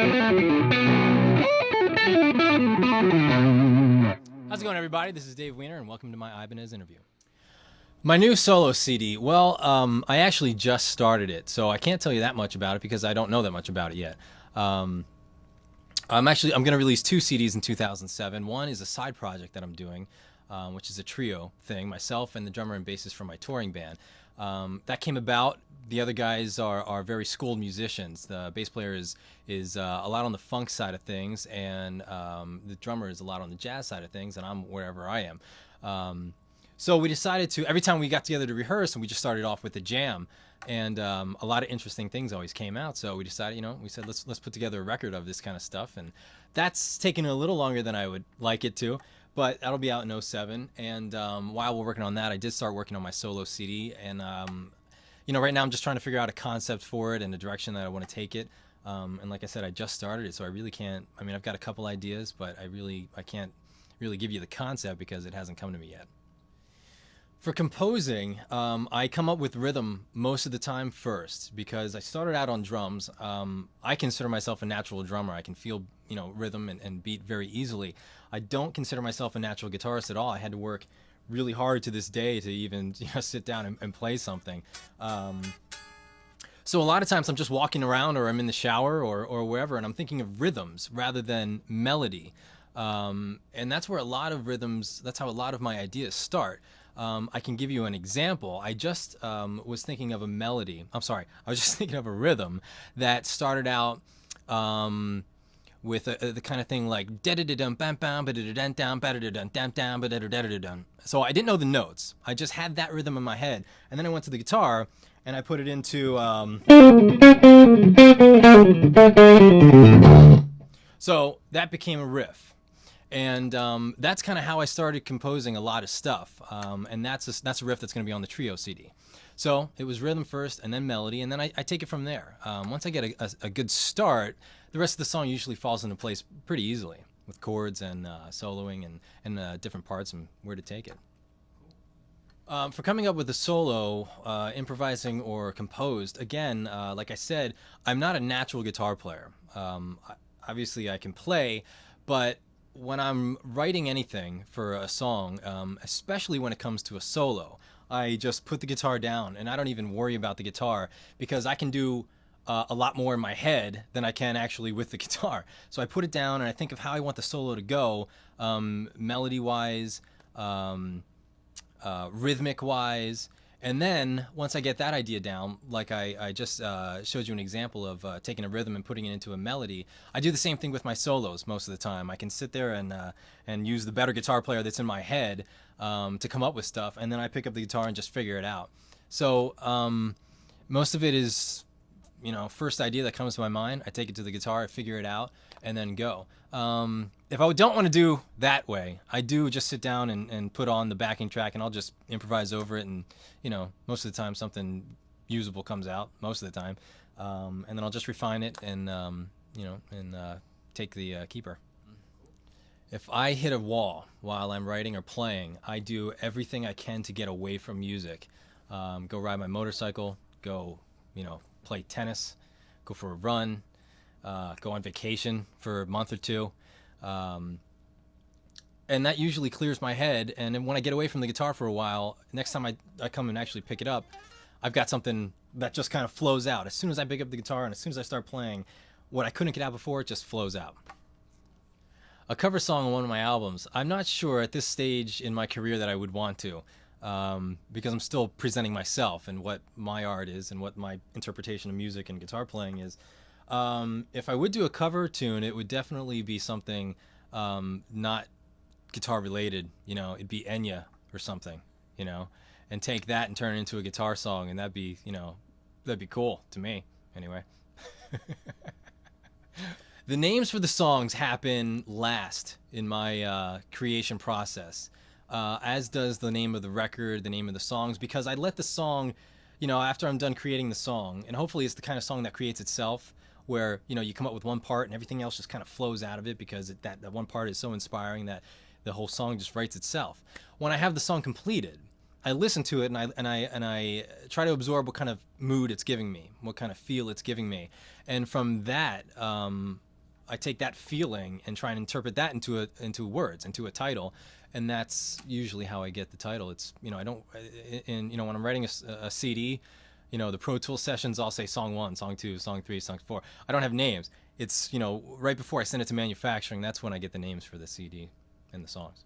How's it going, everybody? This is Dave Weiner, and welcome to my Ibanez interview. My new solo CD. Well, I actually just started it, so I can't tell you that much about it because I don't know that much about it yet. I'm going to release two CDs in 2007. One is a side project that I'm doing, which is a trio thing, myself and the drummer and bassist from my touring band. That came about. The other guys are very schooled musicians. The bass player is a lot on the funk side of things, and the drummer is a lot on the jazz side of things, and I'm wherever I am. So we decided to, every time we got together to rehearse, and we just started off with a jam, and a lot of interesting things always came out. So we decided, we said, let's put together a record of this kind of stuff, and that's taken a little longer than I would like it to, but that'll be out in '07. And while we're working on that, I did start working on my solo CD, and right now I'm just trying to figure out a concept for it and the direction that I want to take it. And like I said, I just started it, so I really can't. I mean, I've got a couple ideas, but I can't really give you the concept because it hasn't come to me yet. For composing, I come up with rhythm most of the time first because I started out on drums. I consider myself a natural drummer. I can feel, rhythm and beat very easily. I don't consider myself a natural guitarist at all. I had to work really hard to this day to even sit down and play something. So a lot of times I'm just walking around, or I'm in the shower, or wherever, and I'm thinking of rhythms rather than melody. And that's where a lot of rhythms, that's how a lot of my ideas start. I can give you an example. I just was thinking of a melody. I'm sorry. I was just thinking of a rhythm that started out with the kind of thing like da-da-da-dum bam bam ba-da-da-dum dum ba-da-da-dum dum dum ba-da-da-da-da-dum. So I didn't know the notes. I just had that rhythm in my head, and then I went to the guitar and I put it into so that became a riff. And that's kind of how I started composing a lot of stuff, and that's a riff that's going to be on the trio CD. So it was rhythm first, and then melody, and then I take it from there. Once I get a good start, the rest of the song usually falls into place pretty easily with chords and soloing and different parts and where to take it. For coming up with a solo, improvising or composed, again, like I said, I'm not a natural guitar player. Obviously, I can play, but when I'm writing anything for a song, especially when it comes to a solo, I just put the guitar down and I don't even worry about the guitar because I can do a lot more in my head than I can actually with the guitar. So I put it down and I think of how I want the solo to go, melody-wise, rhythmic-wise. And then once I get that idea down, like I just showed you an example of taking a rhythm and putting it into a melody, I do the same thing with my solos most of the time. I can sit there and use the better guitar player that's in my head to come up with stuff, and then I pick up the guitar and just figure it out. So most of it is, first idea that comes to my mind, I take it to the guitar, I figure it out, and then go. If I don't want to do that way, I do just sit down and put on the backing track, and I'll just improvise over it, and most of the time something usable comes out, most of the time, and then I'll just refine it and take the keeper. If I hit a wall while I'm writing or playing, I do everything I can to get away from music. Go ride my motorcycle, go play tennis, go for a run, go on vacation for a month or two. And that usually clears my head, and then when I get away from the guitar for a while, next time I come and actually pick it up, I've got something that just kind of flows out. As soon as I pick up the guitar and as soon as I start playing, what I couldn't get out before, it just flows out. A cover song on one of my albums, I'm not sure at this stage in my career that I would want to, because I'm still presenting myself and what my art is and what my interpretation of music and guitar playing is. If I would do a cover tune, it would definitely be something not guitar related. It'd be Enya or something, and take that and turn it into a guitar song, and that'd be cool to me anyway. The names for the songs happen last in my creation process, as does the name of the record, the name of the songs, because I let the song, after I'm done creating the song, and hopefully it's the kind of song that creates itself, where you come up with one part and everything else just kind of flows out of it because that one part is so inspiring that the whole song just writes itself. When I have the song completed, I listen to it and I try to absorb what kind of mood it's giving me, what kind of feel it's giving me, and from that I take that feeling and try and interpret that into words, into a title, and that's usually how I get the title. It's, you know, I don't, in, you know, when I'm writing a CD, you know, the Pro Tools sessions, I'll say song 1, song 2, song 3, song 4. I don't have names. It's, you know, right before I send it to manufacturing, that's when I get the names for the CD and the songs.